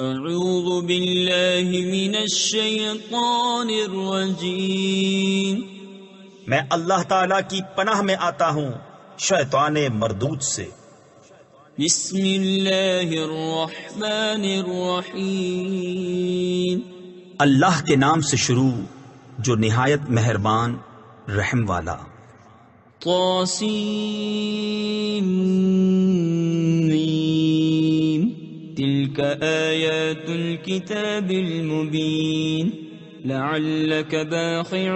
اعوذ باللہ من الشیطان الرجیم، میں اللہ تعالی کی پناہ میں آتا ہوں شیطان مردود سے۔ بسم اللہ الرحمن الرحیم، اللہ کے نام سے شروع جو نہایت مہربان رحم والا۔ طاسیم تلك آیات الكتاب المبین لعلك باخع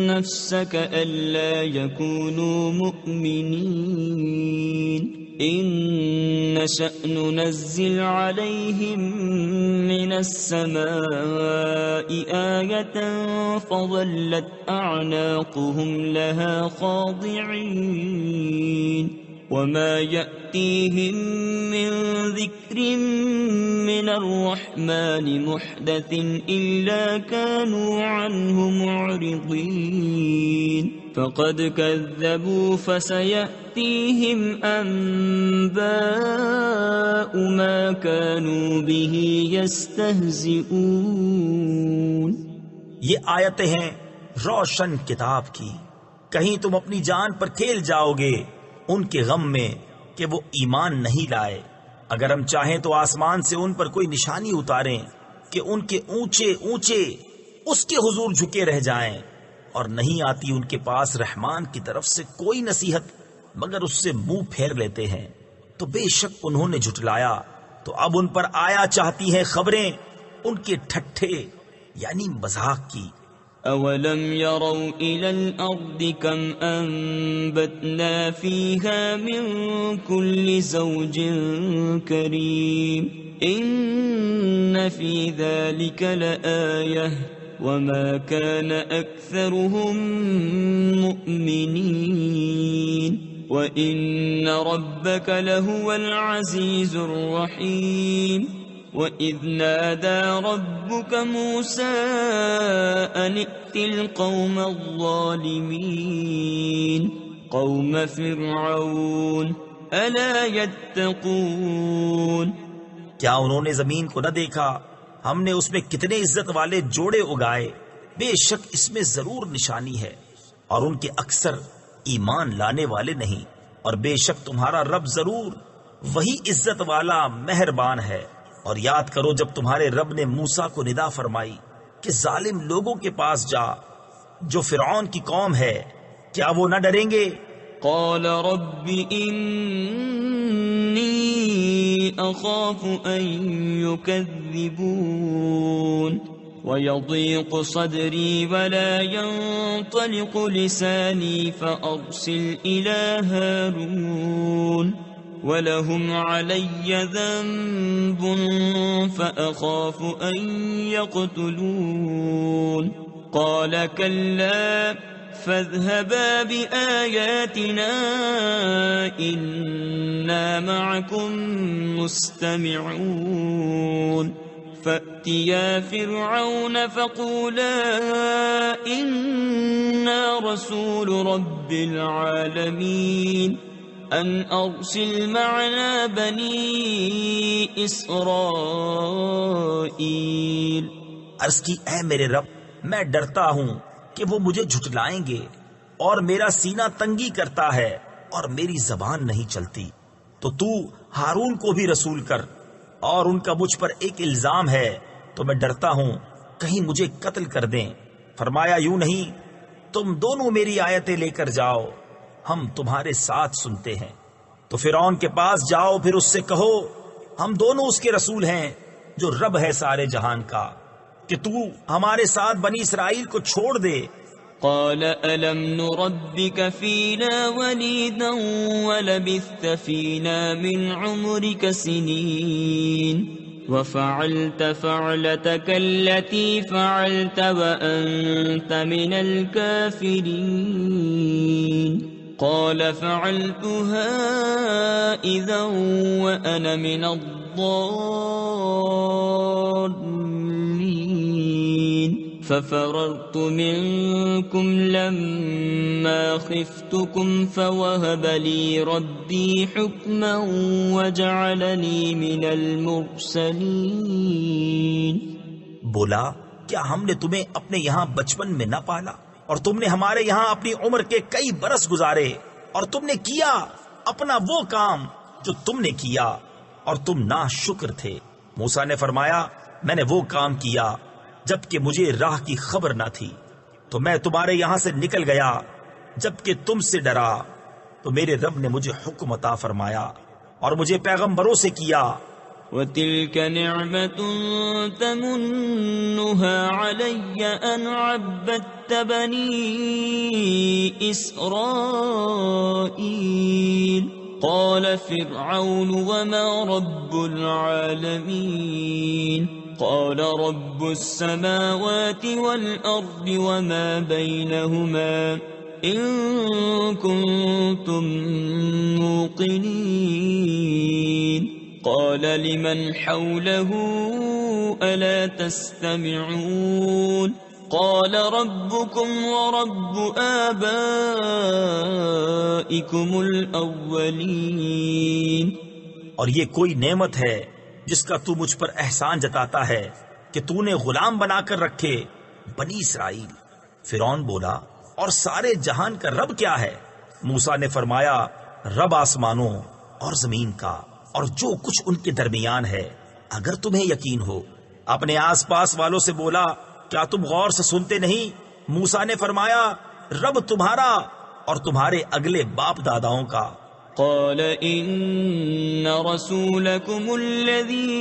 نفسك ألا يكونوا مؤمنين إن نشأ ننزل عليهم من السماء آية فظلت أعناقهم لها خاضعين وما يأتيهم من ذكر من الرحمن محدث إلا كانوا عنه معرضين فقد كذبوا فسيأتيهم أنباء ما كانوا به يستهزئون۔ یہ آیتیں ہیں روشن کتاب کی، کہیں تم اپنی جان پر کھیل جاؤ گے ان کے غم میں کہ وہ ایمان نہیں لائے۔ اگر ہم چاہیں تو آسمان سے ان پر کوئی نشانی اتاریں کہ ان کے اونچے اونچے اس کے حضور جھکے رہ جائیں، اور نہیں آتی ان کے پاس رحمان کی طرف سے کوئی نصیحت مگر اس سے منہ پھیر لیتے ہیں۔ تو بے شک انہوں نے جھٹلایا، تو اب ان پر آیا چاہتی ہیں خبریں ان کے ٹھٹھے یعنی مذاق کی۔ أولم يروا إلى الأرض كم أنبتنا فيها من كل زوج كريم إن في ذلك لآية وما كان أكثرهم مؤمنين وإن ربك لهو العزيز الرحيم وَإِذْ نَادَى رَبُّكَ مُوسَىٰ أَنِ ائْتِ الْقَوْمَ الظَّالِمِينَ قَوْمَ فِرْعَوْنَ أَلَا يَتَّقُونَ۔ کیا انہوں نے زمین کو نہ دیکھا؟ ہم نے اس میں کتنے عزت والے جوڑے اگائے، بے شک اس میں ضرور نشانی ہے، اور ان کے اکثر ایمان لانے والے نہیں، اور بے شک تمہارا رب ضرور وہی عزت والا مہربان ہے۔ اور یاد کرو جب تمہارے رب نے موسیٰ کو ندا فرمائی کہ ظالم لوگوں کے پاس جا جو فرعون کی قوم ہے، کیا وہ نہ ڈریں گے؟ قال رب انی اخاف ان يكذبون ويضيق صدري ولا ينطلق لساني فأرسل إلى هارون وَلَهُمْ عَلَيَّ ذَنبٌ فَأَخَافُ أَن يَقْتُلُونِ قَالَ كَلَّا فَاذْهَبَا بِآيَاتِنَا إِنَّا مَعَكُمْ مُسْتَمِعُونَ فَأْتِيَا فِرْعَوْنَ فَقُولَا إِنَّا رَسُولُ رَبِّ الْعَالَمِينَ ان ارسل معنا بنی اسرائیل۔ عرض کی اے میرے رب، میں ڈرتا ہوں کہ وہ مجھے جھٹلائیں گے، اور میرا سینہ تنگی کرتا ہے اور میری زبان نہیں چلتی، تو تو ہارون کو بھی رسول کر، اور ان کا مجھ پر ایک الزام ہے تو میں ڈرتا ہوں کہیں مجھے قتل کر دیں۔ فرمایا یوں نہیں، تم دونوں میری آیتیں لے کر جاؤ، ہم تمہارے ساتھ سنتے ہیں۔ تو فرعون کے پاس جاؤ، پھر اس سے کہو ہم دونوں اس کے رسول ہیں جو رب ہے سارے جہان کا، کہ تو ہمارے ساتھ بنی اسرائیل کو چھوڑ دے۔ قال ألم نربك فينا وليدا ولبثت فينا من عمرك سنين وفعلت فعلتك التي فعلت وأنت من الكافرين قال فعلتها إذا وأنا من الضالين ففررت منكم لما خفتكم فوهب لي ربي حكما وجعلني من المرسلين. بولا کیا ہم نے تمہیں اپنے یہاں بچپن میں نہ پالا اور تم نے ہمارے یہاں اپنی عمر کے کئی برس گزارے اور تم نے کیا اپنا وہ کام جو تم نے کیا اور تم ناشکر تھے. موسیٰ نے فرمایا میں نے وہ کام کیا جبکہ مجھے راہ کی خبر نہ تھی تو میں تمہارے یہاں سے نکل گیا. جبکہ تم سے ڈرا تو میرے رب نے مجھے حکم عطا فرمایا اور مجھے پیغمبروں سے کیا. وَتِلْكَ نِعْمَةٌ تَمُنُّهَا عَلَيَّ أَنْ عَبَّدتَّ بَنِي إِسْرَائِيلَ. قَالَ فِرْعَوْنُ وَمَا رَبُّ الْعَالَمِينَ. قَالَ رَبُّ السَّمَاوَاتِ وَالْأَرْضِ وَمَا بَيْنَهُمَا إِن كُنتُم مُّوقِنِينَ. قال لمن حوله ألا تستمعون. قال ربكم ورب آبائكم الأولين. اور یہ کوئی نعمت ہے جس کا تو مجھ پر احسان جتاتا ہے کہ تو نے غلام بنا کر رکھے بنی اسرائیل. فرعون بولا اور سارے جہان کا رب کیا ہے؟ موسیٰ نے فرمایا رب آسمانوں اور زمین کا اور جو کچھ ان کے درمیان ہے اگر تمہیں یقین ہو. اپنے آس پاس والوں سے بولا کیا تم غور سے سنتے نہیں؟ موسیٰ نے فرمایا رب تمہارا اور تمہارے اگلے باپ داداؤں کا. قال إن رسولكم الذي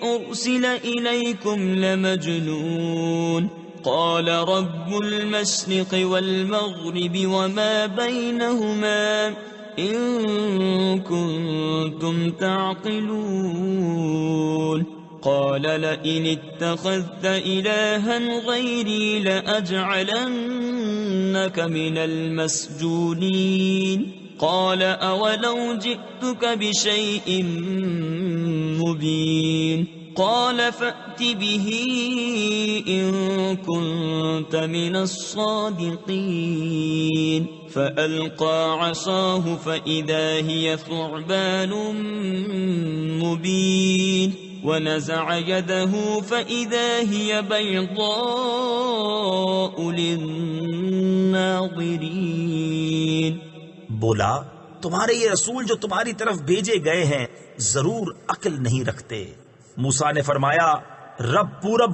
أرسل إليكم لمجنون. قال رب المشرق والمغرب وما بينهما إن كنتم تعقلون. قال لئن اتخذت إلها غيري لأجعلنك من المسجونين. قال أولو جئتك بشيء مبين. قال فأت به إن كنت من الصادقين. فألقى عصاه فإذا هي ثعبان مبين. ونزع يده فإذا هي بيضاء للناظرين. بولا تمہارے یہ رسول جو تمہاری طرف بھیجے گئے ہیں ضرور عقل نہیں رکھتے. موسیٰ نے فرمایا رب پورب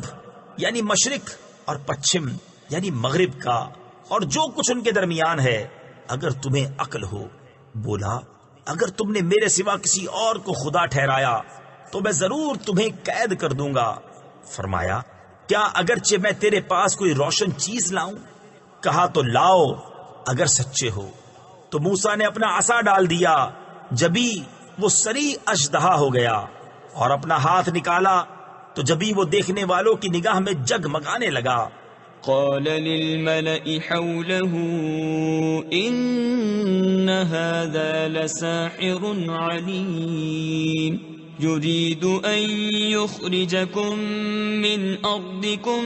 یعنی مشرق اور پچھم یعنی مغرب کا اور جو کچھ ان کے درمیان ہے اگر تمہیں عقل ہو. بولا اگر تم نے میرے سوا کسی اور کو خدا ٹھہرایا تو میں ضرور تمہیں قید کر دوں گا. فرمایا کیا اگرچہ میں تیرے پاس کوئی روشن چیز لاؤں؟ کہا تو لاؤ اگر سچے ہو. تو موسیٰ نے اپنا عصا ڈال دیا جبھی وہ سری اژدہا ہو گیا اور اپنا ہاتھ نکالا تو جبھی وہ دیکھنے والوں کی نگاہ میں جگمگانے لگا. قال للملأ حوله إن هذا لساحر عليم يريد أن يخرجكم من أرضكم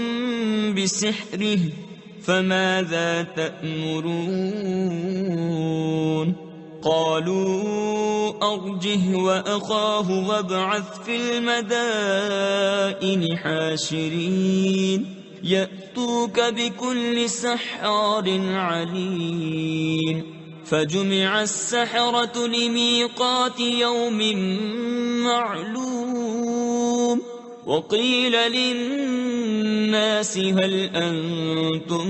بسحره فماذا تأمرون. قالوا أرجه وأخاه وابعث في المدائن حاشرين يأتوك بكل سحار عليم. فجمع السحرة لميقات يوم معلوم. وقيل للناس هل أنتم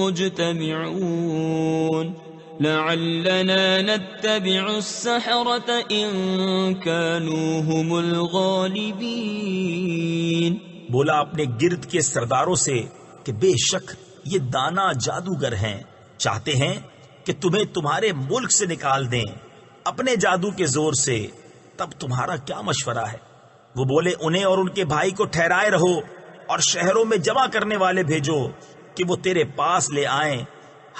مجتمعون لعلنا نتبع السحرة إن كانوا هم الغالبين. بولا اپنے گرد کے سرداروں سے کہ بے شک یہ دانا جادوگر ہیں، چاہتے ہیں کہ تمہیں تمہارے ملک سے نکال دیں اپنے جادو کے زور سے. تب تمہارا کیا مشورہ ہے؟ وہ بولے انہیں اور ان کے بھائی کو ٹھہرائے رہو اور شہروں میں جمع کرنے والے بھیجو کہ وہ تیرے پاس لے آئیں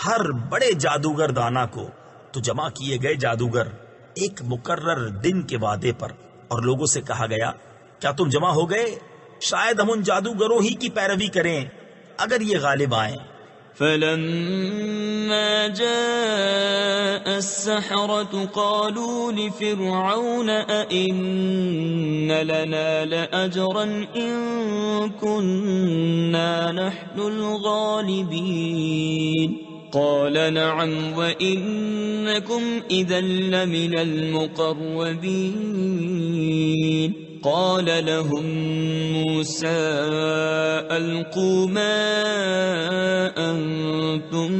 ہر بڑے جادوگر دانا کو. تو جمع کیے گئے جادوگر ایک مقرر دن کے وعدے پر اور لوگوں سے کہا گیا کیا تم جمع ہو گئے؟ شاید ہم ان جادوگروں ہی کی پیروی کریں اگر یہ غالب آئیں۔ فلما جاء السحرة قالوا لفرعون أئن لنا لأجرا إن كنا نحن الغالبين قال نعم وإنكم إذا لمن المقربين قال لهم موسى ألقوا ما أنتم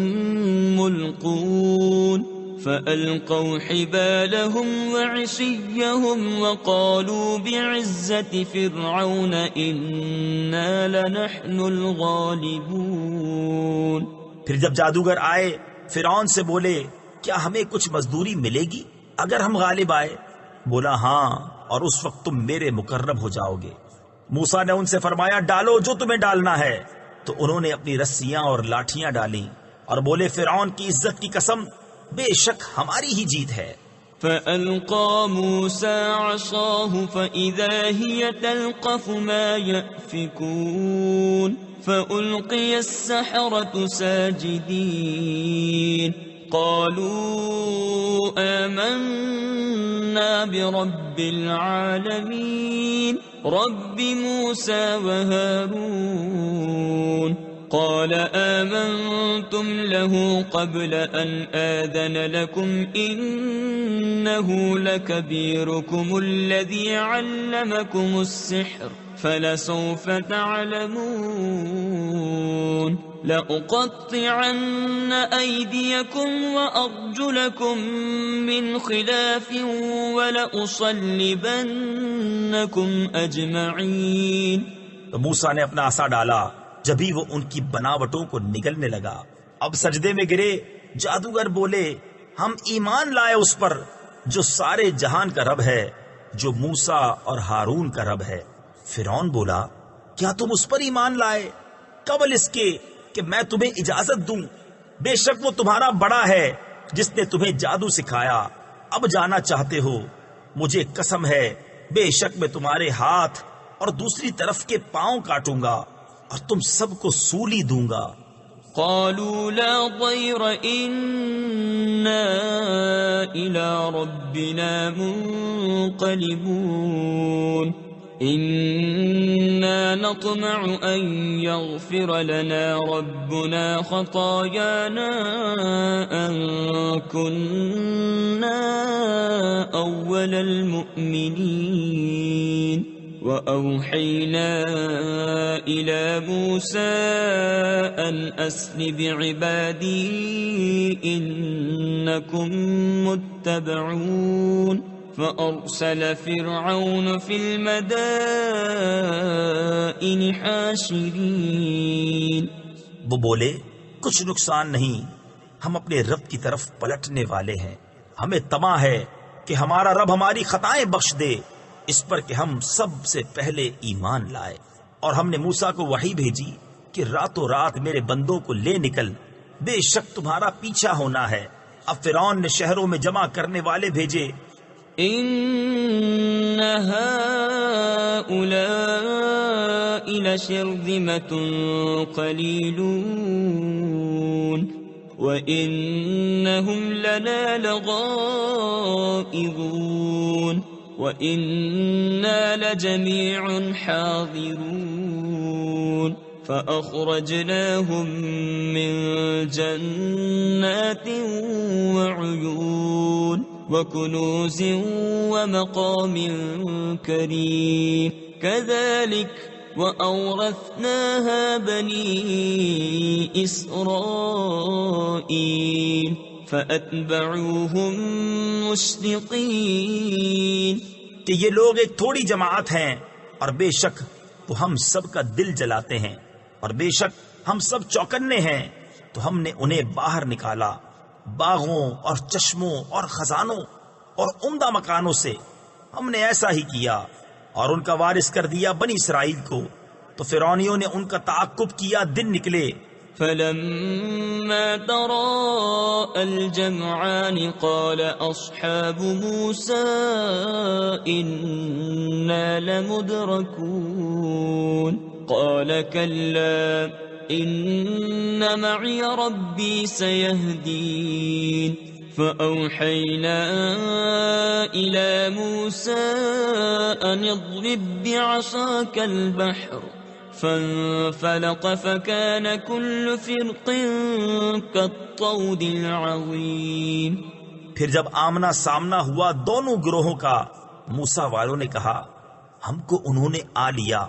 ملقون فألقوا حبالهم وعصيهم وقالوا بعزة فرعون إنا لنحن الغالبون۔ پھر جب جادوگر آئے فرعون سے بولے کیا ہمیں کچھ مزدوری ملے گی اگر ہم غالب آئے؟ بولا ہاں، اور اس وقت تم میرے مقرب ہو جاؤ گے۔ موسیٰ نے ان سے فرمایا ڈالو جو تمہیں ڈالنا ہے، تو انہوں نے اپنی رسیاں اور لاٹھیاں ڈالیں اور بولے فرعون کی عزت کی قسم بے شک ہماری ہی جیت ہے۔ فألقى موسى عصاه فإذا هي تلقف ما يأفكون فألقي السحرة ساجدين قالوا آمنا برب العالمين رب موسى وهارون قال آمنتم له قبل أن آذن لكم إنه لكبيركم الذي علمكم السحر فلسوف تعلمون لأقطعن أيديكم وأرجلكم من خلاف ولأصلبنكم أجمعين۔ تو موسیٰ نے اپنا عصا ڈالا، جبھی وہ ان کی بناوٹوں کو نگلنے لگا۔ اب سجدے میں گرے۔ جادوگر بولے ہم ایمان لائے اس پر جو سارے جہان کا رب ہے، جو موسیٰ اور ہارون کا رب ہے۔ فرعون بولا کیا تم اس پر ایمان لائے قبل اس کے کہ میں تمہیں اجازت دوں؟ بے شک وہ تمہارا بڑا ہے جس نے تمہیں جادو سکھایا۔ اب جانا چاہتے ہو؟ مجھے قسم ہے بے شک میں تمہارے ہاتھ اور دوسری طرف کے پاؤں کاٹوں گا اور تم سب کو سولی دوں گا۔ قالوا لا ضير إنا إلى ربنا منقلبون إنا نطمع أن يغفر لنا ربنا خطايانا أن كنا أول المؤمنين وأوحينا إلى موسى أن أسر بعبادي إنكم متبعون فأرسل فرعون في المدائن حاشرين۔ وہ بولے کچھ نقصان نہیں، ہم اپنے رب کی طرف پلٹنے والے ہیں، ہمیں طمع ہے کہ ہمارا رب ہماری خطائیں بخش دے، اس پر کہ ہم سب سے پہلے ایمان لائے۔ اور ہم نے موسیٰ کو وحی بھیجی کہ راتوں رات میرے بندوں کو لے نکل، بے شک تمہارا پیچھا ہونا ہے۔ اب فرعون نے شہروں میں جمع کرنے والے بھیجے۔ إن هؤلاء لشرذمة قليلون وإنهم لنا لغائظون وإنا لجميع حاضرون فأخرجناهم من جنات وعيون وكنوز ومقام كريم كذلك وأورثناها بني إسرائيل فأتبعوهم مشرقين۔ کہ یہ لوگ ایک تھوڑی جماعت ہیں اور بے شک وہ ہم سب کا دل جلاتے ہیں، اور بے شک ہم سب چوکنے ہیں، تو ہم نے انہیں باہر نکالا باغوں اور چشموں اور خزانوں اور عمدہ مکانوں سے۔ ہم نے ایسا ہی کیا اور ان کا وارث کر دیا بنی اسرائیل کو۔ تو فرعونیوں نے ان کا تعاقب کیا، دن نکلے۔ فلما تراءى الجمعان قال أصحاب موسى إنا لمدركون قال كلا إن معي ربي سيهدين فأوحينا إلى موسى أن اضرب بعصاك البحر فانفلق فكان كل فرق كالطود العظيم. پھر جب آمنا سامنا ہوا دونوں گروہوں کا، موسیٰ والوں نے کہا ہم کو انہوں نے آ لیا.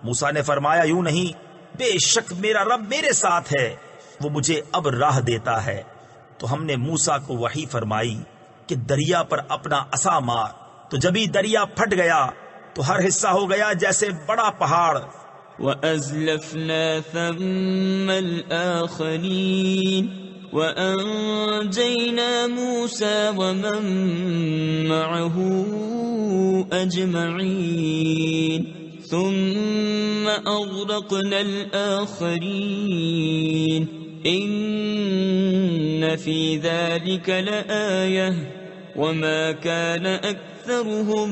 موسیٰ نے فرمایا یوں نہیں، بے شک میرا رب میرے ساتھ ہے، وہ مجھے اب راہ دیتا ہے. تو ہم نے موسیٰ کو وحی فرمائی کہ دریا پر اپنا عصا مار، تو جبھی دریا پھٹ گیا تو ہر حصہ ہو گیا جیسے بڑا پہاڑ. وَأَزْلَفْنَا ثَمَّ الْآخَرِينَ وَأَنْجَيْنَا مُوسَى وَمَن مَّعَهُ أَجْمَعِينَ ثُمَّ أَغْرَقْنَا الْآخَرِينَ إِنَّ فِي ذَلِكَ لَآيَةً وَمَا كَانَ أَكْثَرُهُم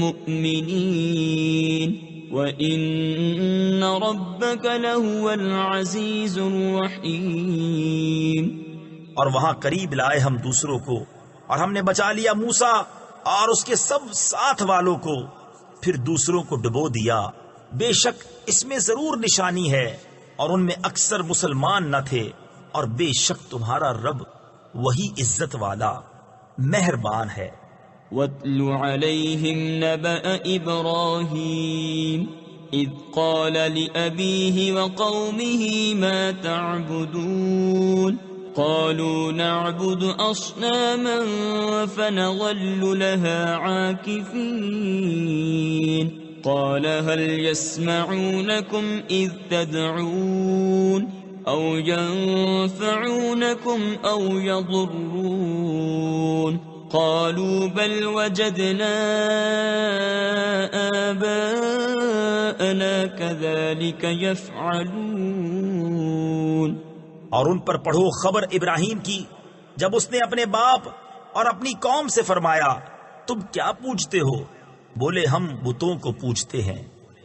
مُؤْمِنِينَ وَإِنَّ رَبَّكَ لَهُوَ الْعَزِيزُ الرَّحِيمُ. اور وہاں قریب لائے ہم دوسروں کو، اور ہم نے بچا لیا موسیٰ اور اس کے سب ساتھ والوں کو، پھر دوسروں کو ڈبو دیا. بے شک اس میں ضرور نشانی ہے، اور ان میں اکثر مسلمان نہ تھے، اور بے شک تمہارا رب وہی عزت والا مہربان ہے. وَاتْلُ عَلَيْهِمْ نَبَأَ إِبْرَاهِيمَ إِذْ قَالَ لِأَبِيهِ وَقَوْمِهِ مَا تَعْبُدُونَ قَالُوا نَعْبُدُ أَصْنَامًا فَنَظَلُّ لَهَا عَاكِفِينَ قَالَ هَلْ يَسْمَعُونَكُمْ إِذْ تَدْعُونَ أَوْ يَنفَعُونَكُمْ أَوْ يَضُرُّونَ قالوا بل وجدنا آباءنا كذلك يفعلون. اور ان پر پڑھو خبر ابراہیم کی جب اس نے اپنے باپ اور اپنی قوم سے فرمایا تم کیا پوجتے ہو؟ بولے ہم بتوں کو پوجتے ہیں.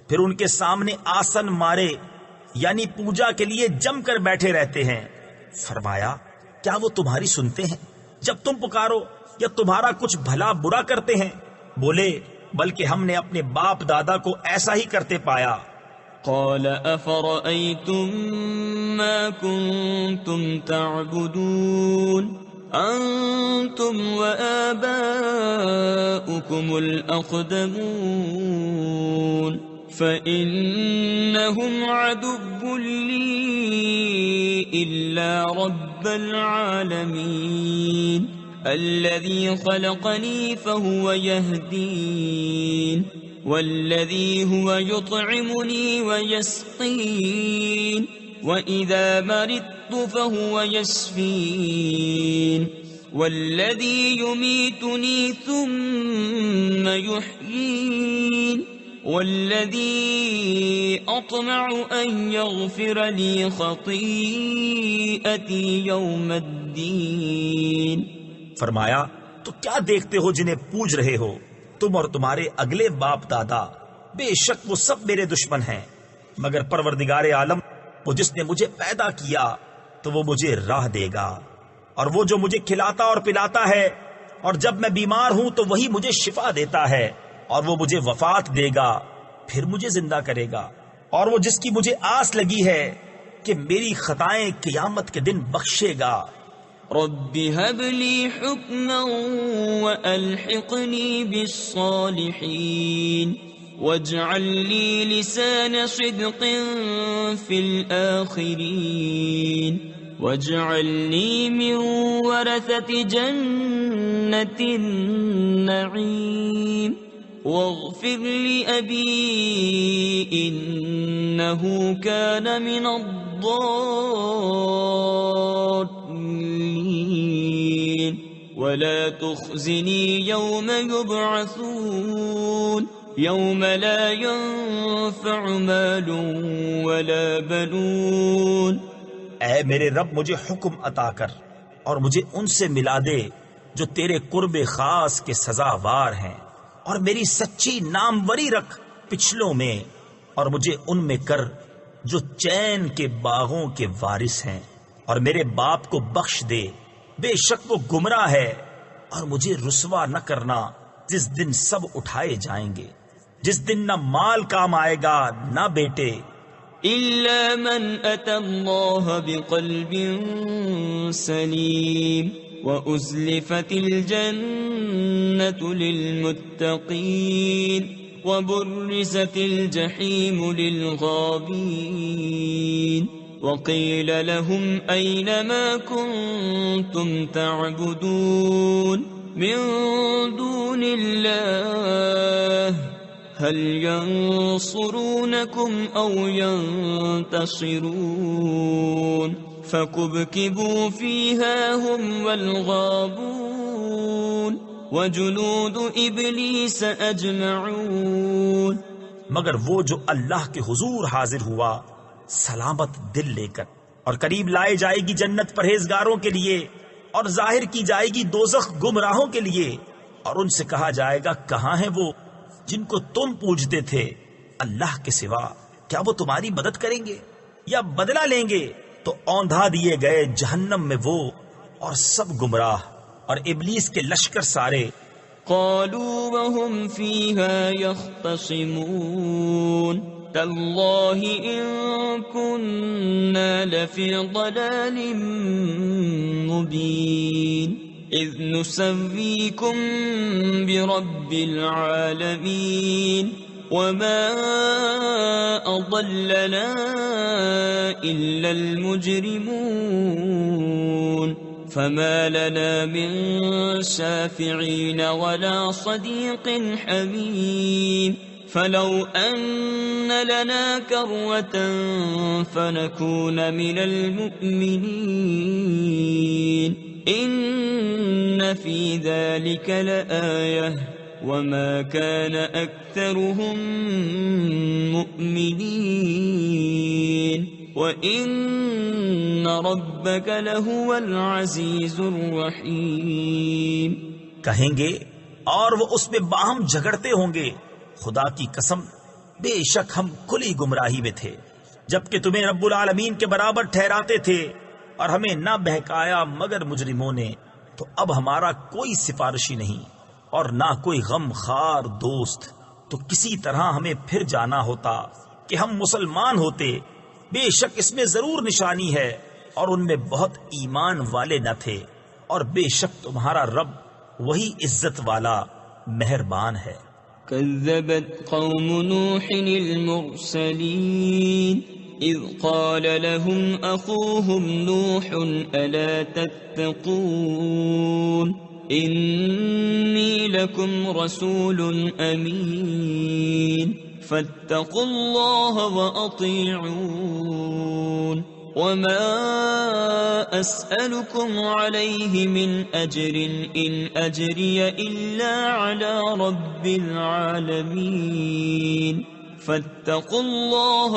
پھر ان کے سامنے آسن مارے یعنی پوجا کے لیے جم کر بیٹھے رہتے ہیں. فرمایا کیا وہ تمہاری سنتے ہیں جب تم پکارو، یا تمہارا کچھ بھلا برا کرتے ہیں؟ بولے بلکہ ہم نے اپنے باپ دادا کو ایسا ہی کرتے پایا. قال أفرأيتم ما كنتم تعبدون أنتم وآباؤكم الأقدمون فإنهم عدو لي إلا رب العالمين الذي خلقني فهو يهدين والذي هو يطعمني ويسقين وإذا مرضت فهو يشفين والذي يميتني ثم يحيين والذي أطمع أن يغفر لي خطيئتي يوم الدين. فرمایا تو کیا دیکھتے ہو جنہیں پوج رہے ہو تم اور تمہارے اگلے باپ دادا؟ بے شک وہ سب میرے دشمن ہیں، مگر پروردگار عالم وہ جس نے مجھے پیدا کیا تو وہ مجھے راہ دے گا، اور وہ جو مجھے کھلاتا اور پلاتا ہے، اور جب میں بیمار ہوں تو وہی مجھے شفا دیتا ہے، اور وہ مجھے وفات دے گا پھر مجھے زندہ کرے گا، اور وہ جس کی مجھے آس لگی ہے کہ میری خطائیں قیامت کے دن بخشے گا. رب هب لي حكما وألحقني بالصالحين واجعل لي لسان صدق في الآخرين واجعلني من ورثة جنة النعيم واغفر لأبي إنه كان من الضالين ولا تخزني يوم يبعثون يوم لا ينفع مال ولا بنون. اے میرے رب مجھے حکم عطا کر اور مجھے ان سے ملا دے جو تیرے قرب خاص کے سزاوار ہیں، اور میری سچی ناموری رکھ پچھلوں میں، اور مجھے ان میں کر جو چین کے باغوں کے وارث ہیں، اور میرے باپ کو بخش دے، بے شک وہ گمراہ ہے، اور مجھے رسوا نہ کرنا جس دن سب اٹھائے جائیں گے، جس دن نہ مال کام آئے گا نہ بیٹے، إلا من أتى الله بقلب سليم وأزلفت الجنة للمتقين وبرزت الجحيم للغابين وقيل لهم أين ما كنتم تعبدون من دون الله هل ينصرونكم أو ينتصرون فكبكبوا فيها هم والغابون وجنود إبليس أجمعون. مگر وہ جو اللہ کے حضور حاضر ہوا سلامت دل لے کر، اور قریب لائے جائے گی جنت پرہیزگاروں کے لیے، اور ظاہر کی جائے گی دوزخ گمراہوں کے لیے، اور ان سے کہا جائے گا کہاں ہیں وہ جن کو تم پوجتے تھے اللہ کے سوا؟ کیا وہ تمہاری مدد کریں گے یا بدلہ لیں گے؟ تو اوندھا دیے گئے جہنم میں وہ اور سب گمراہ اور ابلیس کے لشکر سارے. قالوا وهم فيها يختصمون تالله إن كنا لفي ضلال مبين إذ نسويكم برب العالمين وما أضلنا إلا المجرمون فما لنا من شافعين ولا صديق حميم فلو أن لنا كروة فنكون من المؤمنين إن في ذلك لآية وما كان أكثرهم مؤمنين وَإِنَّ رَبَّكَ لَهُوَ الْعَزِيزُ الرَّحِيمُ. کہیں گے اور وہ اس میں باہم جھگڑتے ہوں گے، خدا کی قسم بے شک ہم کھلی گمراہی میں تھے جبکہ تمہیں رب العالمین کے برابر ٹھہراتے تھے، اور ہمیں نہ بہکایا مگر مجرموں نے. تو اب ہمارا کوئی سفارشی نہیں اور نہ کوئی غم خار دوست، تو کسی طرح ہمیں پھر جانا ہوتا کہ ہم مسلمان ہوتے. بے شک اس میں ضرور نشانی ہے، اور ان میں بہت ایمان والے نہ تھے، اور بے شک تمہارا رب وہی عزت والا مہربان ہے. كذبت قوم نوح المرسلين إذ قال لهم أخوهم نوح ألا تتقون إني لكم رسول أمين فاتقوا الله وأطيعون وما أسألكم عليه من أجر إن أجري إلا على رب العالمين فاتقوا الله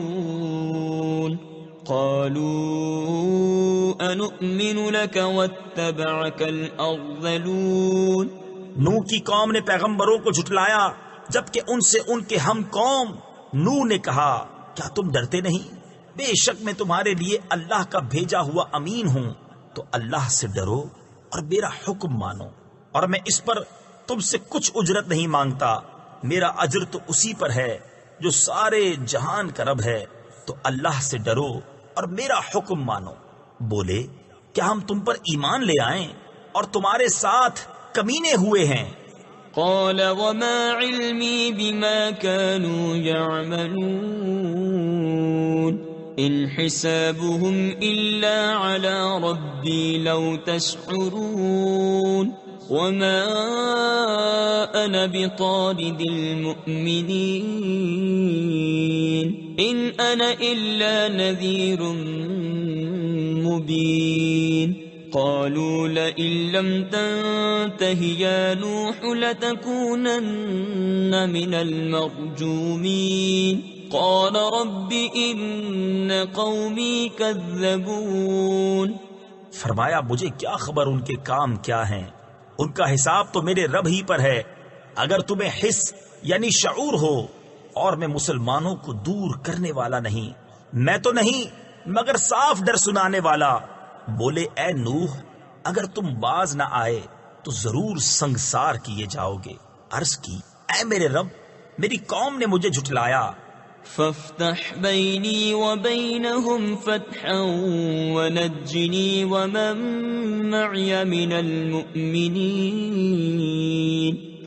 وأطيعون قالوا أنؤمن لك واتبعك الأرذلون. نوح کی قوم نے پیغمبروں کو جھٹلایا جبکہ ان سے ان کے ہم قوم نوح نے کہا کیا تم ڈرتے نہیں؟ بے شک میں تمہارے لیے اللہ کا بھیجا ہوا امین ہوں، تو اللہ سے ڈرو اور میرا حکم مانو، اور میں اس پر تم سے کچھ اجرت نہیں مانگتا، میرا اجر تو اسی پر ہے جو سارے جہان کا رب ہے. تو اللہ سے ڈرو اور میرا حکم مانو. بولے کیا ہم تم پر ایمان لے آئیں اور تمہارے ساتھ کمینے ہوئے ہیں؟ قال وما علمي بما كانوا يعملون إن حسابهم إلا على ربي لو تشعرون وما أنا بطارد المؤمنين إن أنا إلا نذير مبين. قالوا لئن لم تنته يا نوح لتكونن من المرجومين قال رب إن قومي كذبون. فرمایا مجھے کیا خبر ان کے کام کیا ہیں، ان کا حساب تو میرے رب ہی پر ہے. اگر تمہیں حس یعنی شعور ہو اور میں مسلمانوں کو دور کرنے والا نہیں، میں تو نہیں مگر صاف ڈر سنانے والا۔ بولے اے نوح، اگر تم باز نہ آئے تو ضرور سنگسار کیے جاؤ گے۔ عرض کی اے میرے رب، میری قوم نے مجھے جھٹلایا۔ فافتح بيني وبينهم فتحا ونجني ومن معي من المؤمنين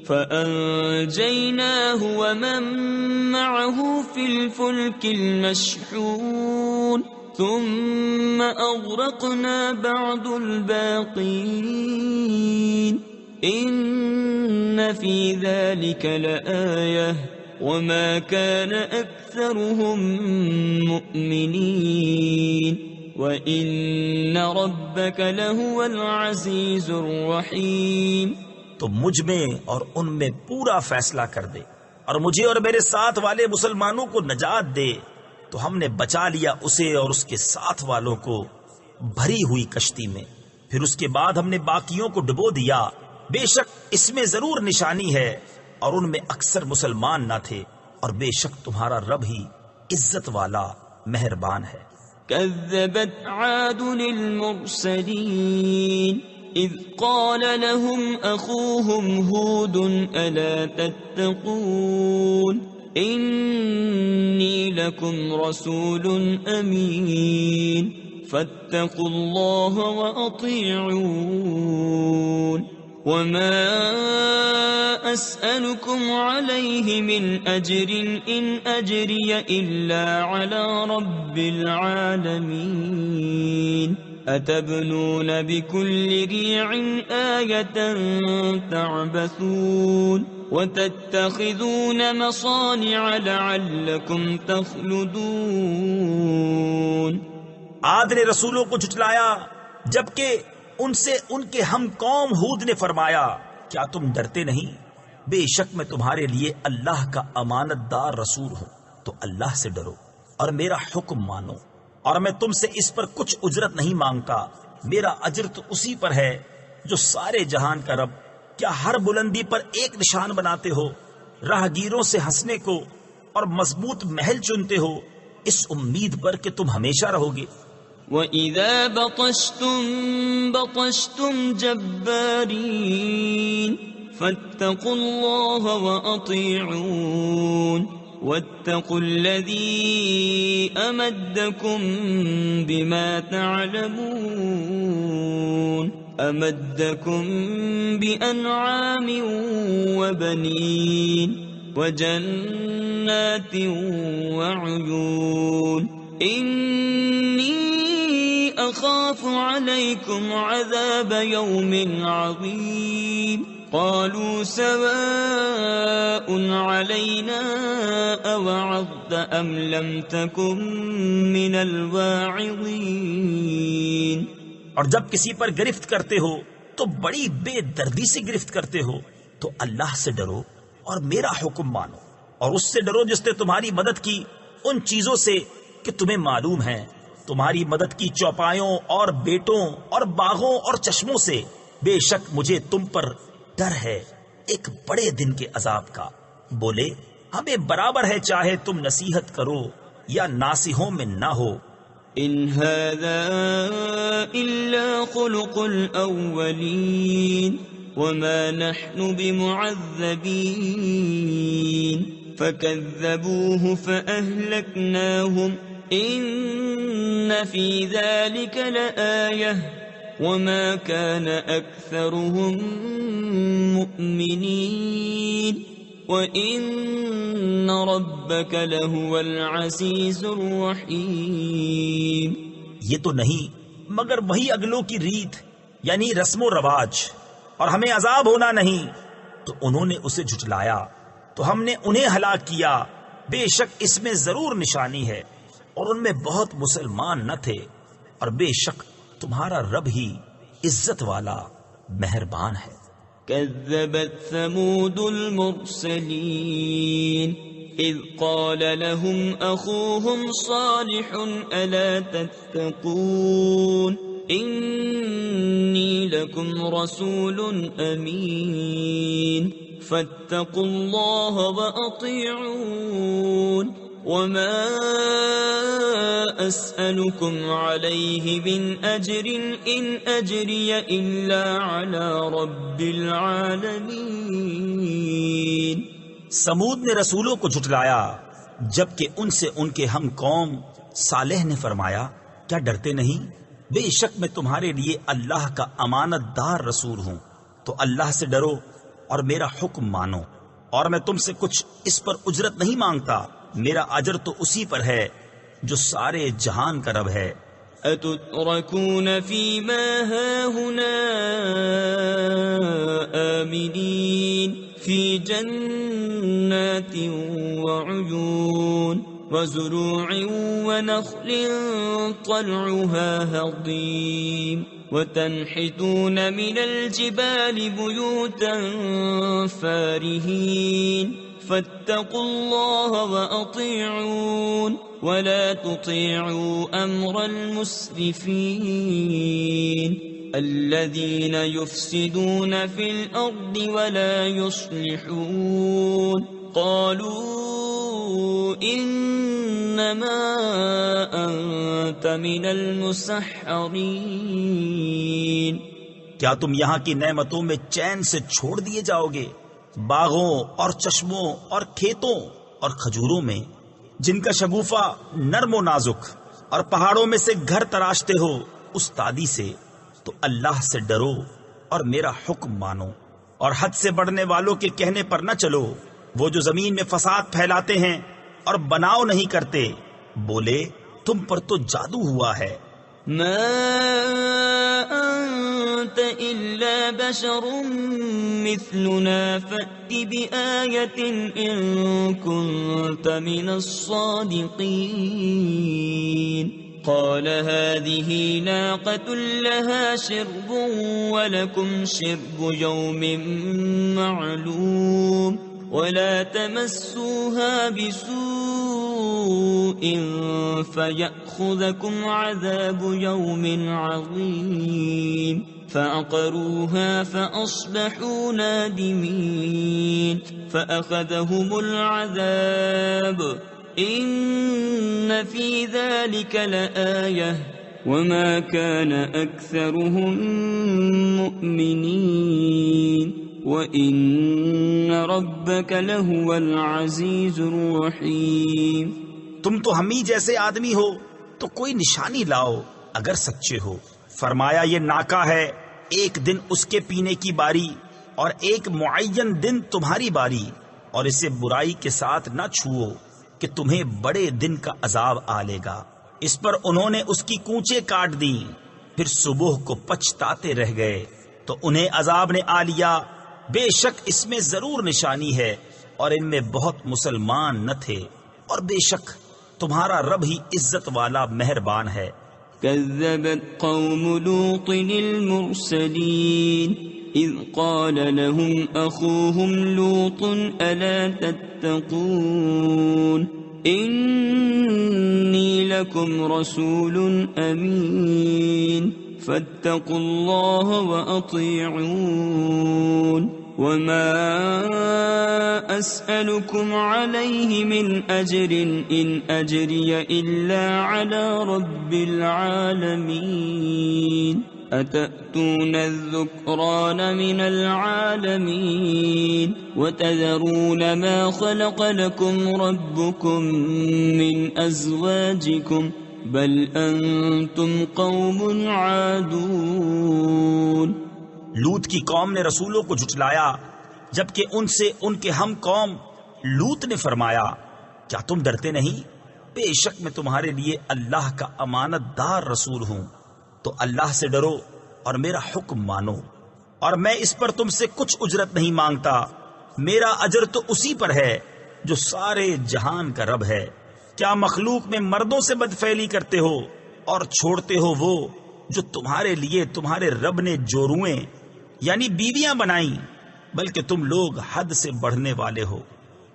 فأنجيناه ومن معه في الفلك المشحون ثم أغرقنا بعد الباقين إن في ذلك لآية وما كان أكثرهم مؤمنين وإن ربك لهو العزيز الرحيم۔ تو مجھ میں اور ان میں پورا فیصلہ کر دے اور مجھے اور میرے ساتھ والے مسلمانوں کو نجات دے۔ تو ہم نے بچا لیا اسے اور اس کے ساتھ والوں کو بھری ہوئی کشتی میں، پھر اس کے بعد ہم نے باقیوں کو ڈبو دیا۔ بے شک اس میں ضرور نشانی ہے اور ان میں اکثر مسلمان نہ تھے، اور بے شک تمہارا رب ہی عزت والا مہربان ہے۔ كذبت عاد المرسلين إذ قال لهم أخوهم هود ألا تتقون إني لكم رسول أمين فاتقوا الله وأطيعون وما أسألكم عليه من أجر إن أجري إلا على رب العالمين أتبنون بكل ريع آية تعبثون وتتخذون مصانع لعلكم تخلدون۔ عاد نے رسولوں کو جھٹلایا جبکہ ان سے ان کے ہم قوم ہود نے فرمایا کیا تم ڈرتے نہیں؟ بے شک میں تمہارے لیے اللہ کا امانت دار رسول ہوں، تو اللہ سے ڈرو اور میرا حکم مانو، اور میں تم سے اس پر کچھ اجرت نہیں مانگتا، میرا اجر تو اسی پر ہے جو سارے جہان کا رب۔ کیا ہر بلندی پر ایک نشان بناتے ہو، راہ گیروں سے ہنسنے کو اور مضبوط محل چنتے ہو، اس امید پر کہ تم ہمیشہ رہو گے۔ وَإِذَا بَطَشْتُمْ بَطَشْتُمْ جَبَّارِينَ فَاتَّقُوا اللَّهَ وَأَطِيعُونَ وَاتَّقُوا الَّذِي أَمَدَّكُمْ بِمَا تَعْلَمُونَ أَمَدَّكُمْ بِأَنْعَامٍ وَبَنِينَ وَجَنَّاتٍ وَعُيُونٍ إِنِّي أَخَافُ عَلَيْكُمْ عَذَابَ يَوْمٍ عَظِيمٍ قَالُوا سَوَاءٌ عَلَيْنَا أَوَعَظْتَ أَمْ لَمْ تَكُنْ مِنَ الْوَاعِظِينَ۔ اور جب کسی پر گرفت کرتے ہو تو بڑی بے دردی سے گرفت کرتے ہو، تو اللہ سے ڈرو اور میرا حکم مانو، اور اس سے ڈرو جس نے تمہاری مدد کی ان چیزوں سے کہ تمہیں معلوم ہے، تمہاری مدد کی چوپایوں اور بیٹوں اور باغوں اور چشموں سے۔ بے شک مجھے تم پر ڈر ہے ایک بڑے دن کے عذاب کا۔ بولے ہمیں برابر ہے چاہے تم نصیحت کرو یا ناصحوں میں نہ ہو۔ إن هذا إلا خلق الأولين وما نحن بمعذبين فكذبوه فأهلكناهم إن في ذلك لآية وما كان أكثرهم مؤمنين وَإِنَّ رَبَّكَ لَهُوَ الْعَزِيزُ الرَّحِيمُ۔ یہ تو نہیں مگر وہی اگلوں کی ریت یعنی رسم و رواج، اور ہمیں عذاب ہونا نہیں۔ تو انہوں نے اسے جھٹلایا تو ہم نے انہیں ہلاک کیا، بے شک اس میں ضرور نشانی ہے، اور ان میں بہت مسلمان نہ تھے، اور بے شک تمہارا رب ہی عزت والا مہربان ہے۔ كذبت ثمود المرسلين إذ قال لهم أخوهم صالح ألا تتقون إني لكم رسول أمين فاتقوا الله وأطيعون وما أسألكم عليه من أجر إن أجري إلا على رب العالمين۔ سمود نے رسولوں کو جھٹلایا جبکہ ان سے ان کے ہم قوم صالح نے فرمایا کیا ڈرتے نہیں؟ بے شک میں تمہارے لیے اللہ کا امانت دار رسول ہوں، تو اللہ سے ڈرو اور میرا حکم مانو، اور میں تم سے کچھ اس پر اجرت نہیں مانگتا، میرا اجر تو اسی پر ہے جو سارے جہان کا رب ہے۔ أتتركون فيما هاهنا آمنين في جنات وعيون وزروع ونخل طلعها هضيم وتنحتون من الجبال بيوتا فارهين فاتقوا الله وأطيعون ولا تطيعوا أمر المسرفين الذين يفسدون في الأرض ولا يصلحون قالوا إنما أنت من المسحرين۔ کیا تم یہاں کی نعمتوں میں چین سے چھوڑ دیے جاؤ گے؟ باغوں اور چشموں اور کھیتوں اور کھجوروں میں جن کا شگوفہ نرم و نازک، اور پہاڑوں میں سے گھر تراشتے ہو استادی سے، تو اللہ سے ڈرو اور میرا حکم مانو، اور حد سے بڑھنے والوں کے کہنے پر نہ چلو، وہ جو زمین میں فساد پھیلاتے ہیں اور بناؤ نہیں کرتے، بولے تم پر تو جادو ہوا ہے۔ ما أنت إلا بشر مثلنا فأت بآية إن كنت من الصادقين قال هذه ناقة لها شرب ولكم شرب يوم معلوم ولا تمسوها بسوء فيأخذكم عذاب يوم عظيم فعقروها فأصبحوا نادمين فأخذهم العذاب إن في ذلك لآية وما كان أكثرهم مؤمنين وَإِنَّ رَبَّكَ لَهُوَ الْعَزِيزُ الرَّحِيمُ۔ تم تو ہم ہی جیسے آدمی ہو تو کوئی نشانی لاؤ اگر سچے ہو۔ فرمایا یہ ناکا ہے، ایک دن اس کے پینے کی باری اور ایک معین دن تمہاری باری، اور اسے برائی کے ساتھ نہ چھوؤ کہ تمہیں بڑے دن کا عذاب آ لے گا۔ اس پر انہوں نے اس کی کونچیں کاٹ دیں، پھر صبح کو پچھتاتے رہ گئے تو انہیں عذاب نے آ لیا۔ بے شک اس میں ضرور نشانی ہے اور ان میں بہت مسلمان نہ تھے، اور بے شک تمہارا رب ہی عزت والا مہربان ہے۔ كذبت قوم لوط المرسلين إذ قال لهم أخوهم لوط ألا تتقون إني لكم رسول أمين فاتقوا الله وأطيعون وما أسألكم عليه من أجر إن أجري إلا على رب العالمين أتأتون الذكران من العالمين وتذرون ما خلق لكم ربكم من أزواجكم بل انتم قوم عادون۔ لوط کی قوم نے رسولوں کو جھٹلایا جبکہ ان سے ان کے ہم قوم لوط نے فرمایا کیا تم ڈرتے نہیں؟ بے شک میں تمہارے لیے اللہ کا امانت دار رسول ہوں، تو اللہ سے ڈرو اور میرا حکم مانو، اور میں اس پر تم سے کچھ اجرت نہیں مانگتا، میرا اجر تو اسی پر ہے جو سارے جہان کا رب ہے۔ کیا مخلوق میں مردوں سے بدفعلی کرتے ہو اور چھوڑتے ہو وہ جو تمہارے لیے تمہارے رب نے جورویں یعنی بیویاں بنائیں، بلکہ تم لوگ حد سے بڑھنے والے ہو۔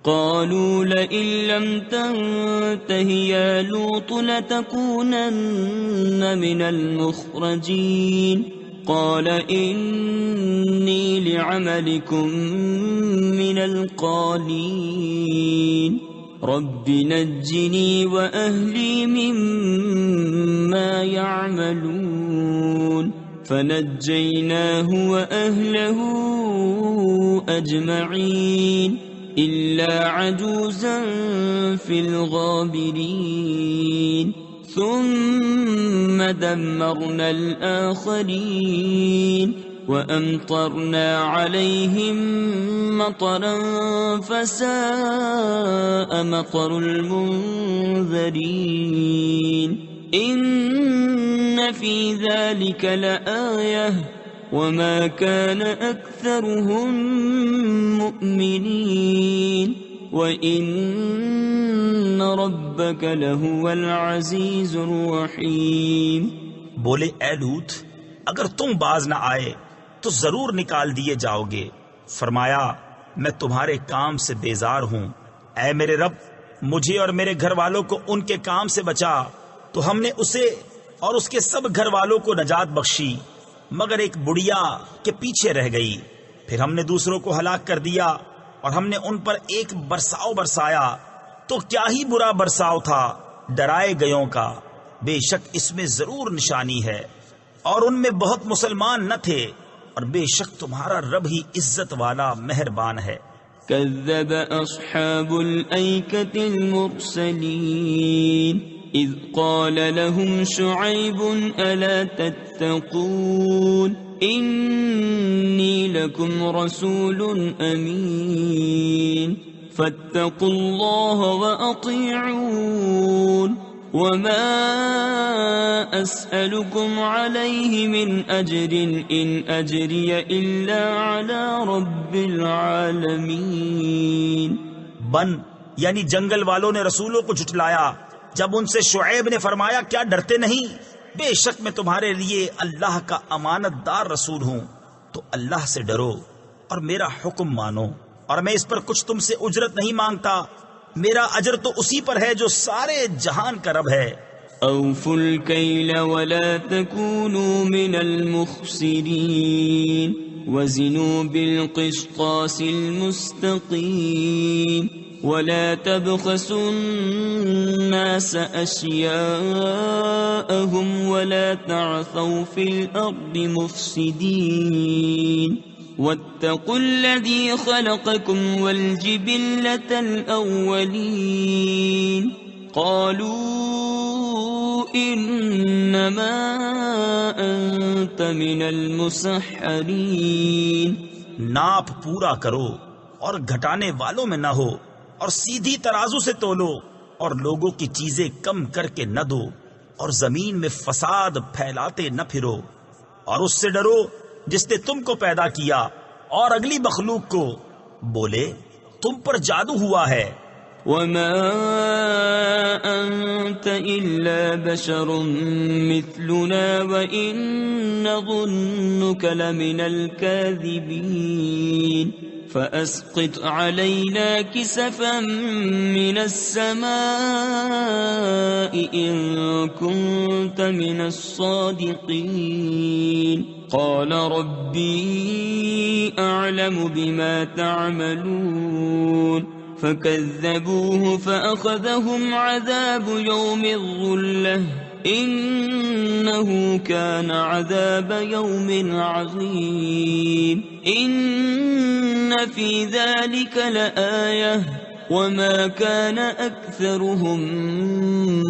قالوا لئن لم تنته يا لوط لتكونن من المخرجين قال إني لعملكم من القالين رب نجني وأهلي مما يعملون فنجيناه وأهله أجمعين إلا عجوزا في الغابرين ثم دمرنا الآخرين وأمطرنا عليهم مطرا فساء مطر المنذرين إن في ذلك لآية وما كان أكثرهم مؤمنين وإن ربك لهو العزيز الرحيم۔ بولے اے لوط، اگر تم باز نہ آئے تو ضرور نکال دیے جاؤ گے۔ فرمایا میں تمہارے کام سے بیزار ہوں، اے میرے رب مجھے اور میرے گھر والوں کو ان کے کام سے بچا۔ تو ہم نے اسے اور اس کے سب گھر والوں کو نجات بخشی مگر ایک بڑھیا کے پیچھے رہ گئی۔ پھر ہم نے دوسروں کو ہلاک کر دیا اور ہم نے ان پر ایک برساؤ برسایا تو کیا ہی برا برساؤ تھا ڈرائے گیوں کا۔ بے شک اس میں ضرور نشانی ہے اور ان میں بہت مسلمان نہ تھے، اور بے شک تمہارا رب ہی عزت والا مہربان ہے۔ كذب أصحاب الأيكة المرسلين إذ قال لهم شعيب ألا تتقون إني لكم رسول أمين فاتقوا الله وأطيعون وما أسألكم عليه من أجر إن أجري إلا على رب العالمين۔ بن یعنی جنگل والوں نے رسولوں کو جھٹلایا جب ان سے شعیب نے فرمایا کیا ڈرتے نہیں؟ بے شک میں تمہارے لیے اللہ کا امانت دار رسول ہوں، تو اللہ سے ڈرو اور میرا حکم مانو، اور میں اس پر کچھ تم سے اجرت نہیں مانگتا، میرا اجر تو اسی پر ہے جو سارے جہان کا رب ہے۔ أوفوا الكيل ولا تكونوا من المخسرين وزنوا بالقسطاس المستقيم ولا تبخسوا الناس أشياءهم ولا تعثوا في الأرض مفسدين واتقوا الذي خلقكم والجبلة الأولين قالوا إنما أنت من المسحرين۔ ناپ پورا کرو اور گھٹانے والوں میں نہ ہو، اور سیدھی ترازو سے تولو، اور لوگوں کی چیزیں کم کر کے نہ دو، اور زمین میں فساد پھیلاتے نہ پھرو، اور اس سے ڈرو جس نے تم کو پیدا کیا اور اگلی مخلوق کو۔ بولے تم پر جادو ہوا ہے۔ وما أنت إلا بشر مثلنا وإن نظنك لمن الكاذبين فأسقط علينا كسفا من السماء إن كنت من الصادقين قال ربي أعلم بما تعملون فكذبوه فأخذهم عذاب يوم الظلة إنه كان عذاب يوم عظيم إن في ذلك لآية وما كان أكثرهم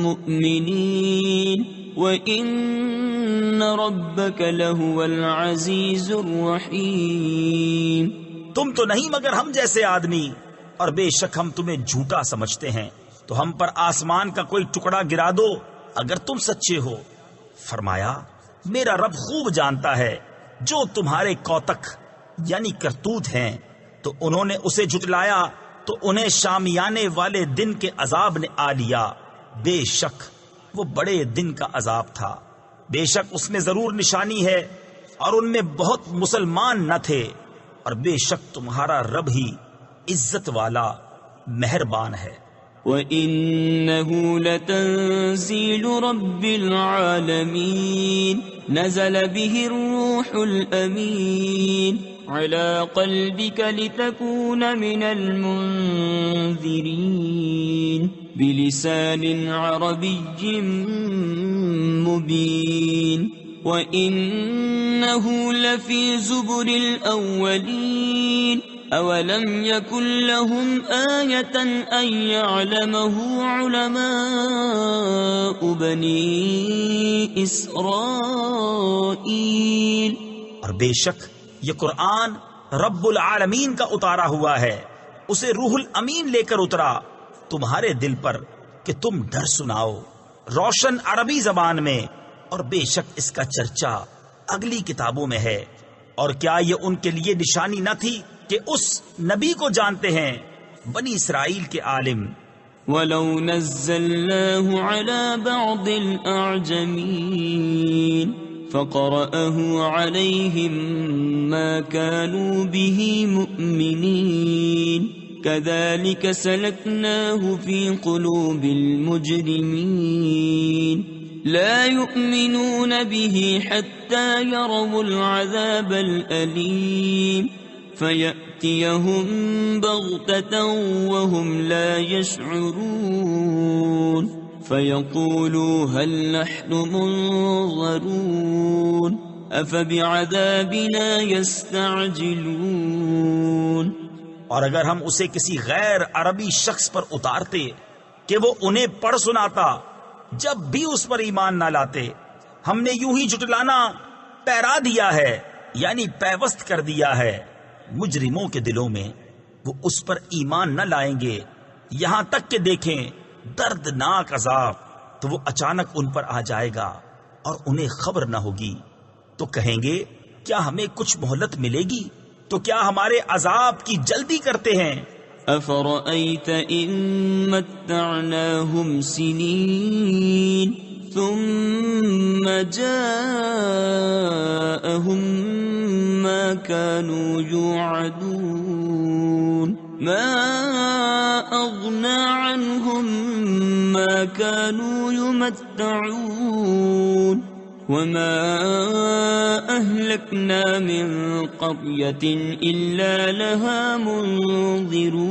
مؤمنين وإن ربك لهو العزيز الرحيم۔ تم تو نہیں مگر ہم جیسے آدمی، اور بے شک ہم تمہیں جھوٹا سمجھتے ہیں، تو ہم پر آسمان کا کوئی ٹکڑا گرا دو اگر تم سچے ہو۔ فرمایا میرا رب خوب جانتا ہے جو تمہارے کوتک یعنی کرتوت ہیں۔ تو انہوں نے اسے جھٹلایا تو انہیں شامیانے والے دن کے عذاب نے آ لیا، بے شک وہ بڑے دن کا عذاب تھا۔ بے شک اس میں ضرور نشانی ہے اور ان میں بہت مسلمان نہ تھے، اور بے شک تمہارا رب ہی عزت والا مہربان ہے۔ وَإِنَّهُ لَتَنزِيلُ رَبِّ الْعَالَمِينَ نَزَلَ بِهِ الرُّوحُ الْأَمِينُ عَلَى قَلْبِكَ لِتَكُونَ مِنَ الْمُنذِرِينَ بِلِسَانٍ عَرَبِيٍّ مُبِينٍ وَإِنَّهُ لَفِي زُبُرِ الْأَوَّلِينَ أَوَلَمْ يَكُنْ لَهُمْ آيَةً أَنْ يَعْلَمَهُ عُلَمَاءُ بَنِي إِسْرَائِيلَ۔ اور بے شک یہ قرآن رب العالمین کا اتارا ہوا ہے، اسے روح الامین لے کر اترا تمہارے دل پر کہ تم ڈر سناؤ، روشن عربی زبان میں، اور بے شک اس کا چرچا اگلی کتابوں میں ہے۔ اور کیا یہ ان کے لیے نشانی نہ تھی کہ اس نبی کو جانتے ہیں بنی اسرائیل کے عالم؟ وَلَوْ نَزَّلْنَاهُ عَلَى بَعْضِ الْأَعْجَمِينَ فَقَرَأَهُ عَلَيْهِمْ مَا كَانُوا بِهِ مُؤْمِنِينَ كَذَلِكَ سَلَكْنَاهُ فِي قُلُوبِ الْمُجْرِمِينَ لَا يُؤْمِنُونَ بِهِ حَتَّى يَرَوْا الْعَذَابَ الْأَلِيمَ فَيَأْتِيَهُمْ بَغْتَةً وَهُمْ لَا يَشْعُرُونَ فَيَقُولُوا هَلْ نَحْنُ مُنظَرُونَ أَفَبِعَذَابِنَا يَسْتَعْجِلُونَ۔ اور اگر ہم اسے کسی غیر عربی شخص پر اتارتے کہ وہ انہیں پڑھ سناتا، جب بھی اس پر ایمان نہ لاتے، ہم نے یوں ہی جھٹلانا پیرا دیا ہے، یعنی پیوست کر دیا ہے مجرموں کے دلوں میں، وہ اس پر ایمان نہ لائیں گے یہاں تک کہ دیکھیں دردناک عذاب، تو وہ اچانک ان پر آ جائے گا اور انہیں خبر نہ ہوگی، تو کہیں گے کیا ہمیں کچھ مہلت ملے گی؟ تو کیا ہمارے عذاب کی جلدی کرتے ہیں؟ أَفَرَأَيْتَ إِن مَّتَّعْنَاهُمْ سِنِينَ ثُمَّ جَاءَهُم مَّا كَانُوا يُوعَدُونَ مَا أَغْنَىٰ عَنْهُم مَّا كَانُوا يُمَتَّعُونَ وَمَا أَهْلَكْنَا مِن قَرْيَةٍ إِلَّا لَهَا مُنذِرُونَ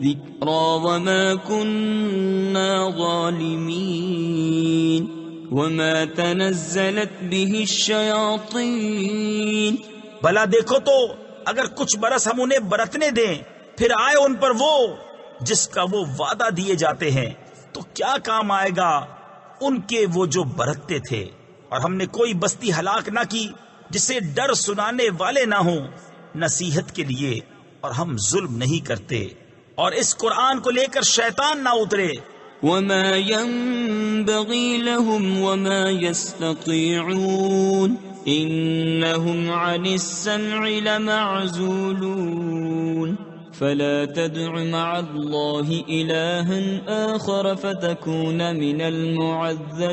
ذِكْرَىٰ وَمَا كُنَّا ظَالِمِينَ وَمَا تَنَزَّلَتْ بِهِ الشَّيَاطِينُ۔ بھلا دیکھو تو اگر کچھ برس ہم انہیں برتنے دیں، پھر آئے ان پر وہ جس کا وہ وعدہ دیے جاتے ہیں، تو کیا کام آئے گا ان کے وہ جو برتتے تھے؟ اور ہم نے کوئی بستی ہلاک نہ کی جسے ڈر سنانے والے نہ ہوں نصیحت کے لیے، اور ہم ظلم نہیں کرتے۔ اور اس قرآن کو لے کر شیطان نہ اترے، وَمَا يَنبَغِي لَهُمْ وَمَا يَسْتَطِيعُونَ إِنَّهُمْ عَنِ السَّمْعِ لَمَعْزُولُونَ فَلَا تَدْعُ مَعَ اللَّهِ إِلَٰهًا آخَرَ فَتَكُونَ مِنَ الْمُعَذَّبِينَ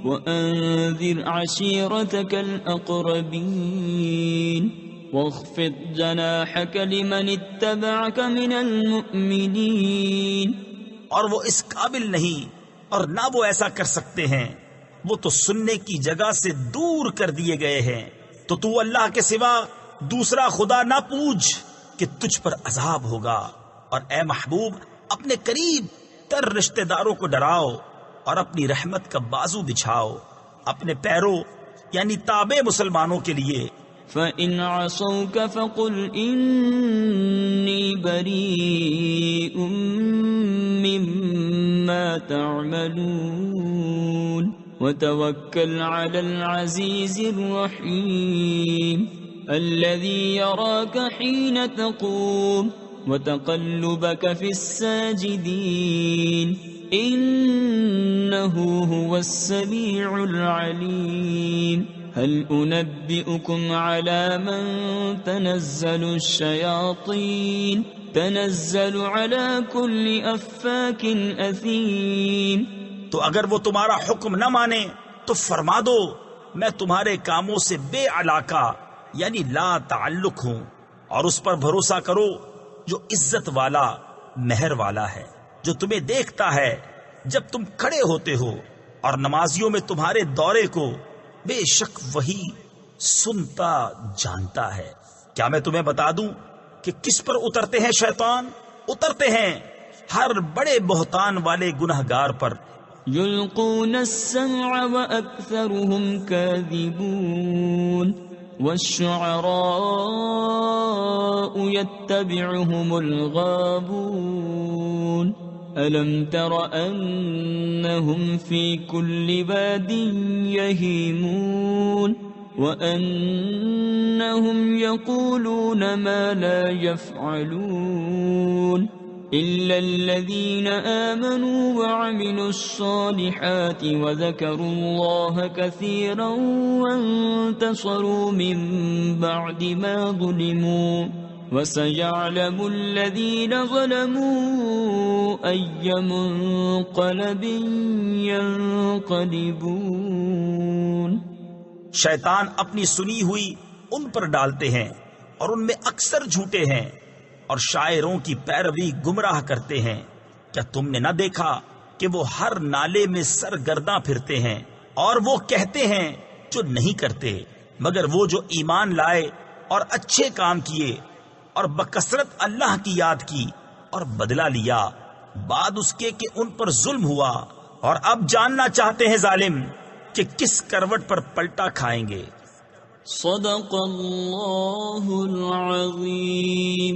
وَأَنذِرْ عَشِيرَتَكَ الْأَقْرَبِينَ وَاخْفِضْ جَنَاحَكَ لِمَنِ اتَّبَعَكَ مِنَ الْمُؤْمِنِينَ۔ اور وہ اس قابل نہیں اور نہ وہ ایسا کر سکتے ہیں، وہ تو سننے کی جگہ سے دور کر دیے گئے ہیں۔ تو اللہ کے سوا دوسرا خدا نہ پوچھ کہ تجھ پر عذاب ہوگا، اور اے محبوب اپنے قریب تر رشتہ داروں کو ڈراؤ اور اپنی رحمت کا بازو بچھاؤ اپنے پیروں یعنی تابع مسلمانوں کے لیے۔ فَإِنْ عَصَوْكَ فَقُلْ إِنِّي بَرِيءٌ مِّمَّا تَعْمَلُونَ وَتَوَكَّلْ عَلَى الْعَزِيزِ الرَّحِيمِ الَّذِي يَرَاكَ حِينَ تَقُومُ وَتَقَلُّبَكَ فِي السَّاجِدِينَ إِنَّهُ هُوَ السَّمِيعُ الْعَلِيمُ هل أنبئكم على من تنزل الشياطين تنزل على كل أفاك أثيم۔ تو اگر وہ تمہارا حکم نہ مانے تو فرما دو میں تمہارے کاموں سے بے علاقہ یعنی لا تعلق ہوں، اور اس پر بھروسہ کرو جو عزت والا مہر والا ہے، جو تمہیں دیکھتا ہے جب تم کھڑے ہوتے ہو اور نمازیوں میں تمہارے دورے کو، بے شک وہی سنتا جانتا ہے۔ کیا میں تمہیں بتا دوں کہ کس پر اترتے ہیں شیطان؟ اترتے ہیں ہر بڑے بہتان والے گنہگار پر۔ يلقون السمع وأكثرهم كاذبون والشعراء يتبعهم الغابون ألم تر أنهم في كل واد يهيمون وأنهم يقولون ما لا يفعلون إلا الذين آمنوا وعملوا الصالحات وذكروا الله كثيرا وانتصروا من بعد ما ظلموا وسيعلم الذين ظلموا أي منقلب ينقلبون۔ شیطان اپنی سنی ہوئی ان پر ڈالتے ہیں اور ان میں اکثر جھوٹے ہیں، اور شاعروں کی پیروی گمراہ کرتے ہیں۔ کیا تم نے نہ دیکھا کہ وہ ہر نالے میں سرگرداں پھرتے ہیں، اور وہ کہتے ہیں جو نہیں کرتے، مگر وہ جو ایمان لائے اور اچھے کام کیے اور بکثرت اللہ کی یاد کی اور بدلہ لیا بعد اس کے کہ ان پر ظلم ہوا، اور اب جاننا چاہتے ہیں ظالم کہ کس کروٹ پر پلٹا کھائیں گے۔ صدق اللہ العظیم۔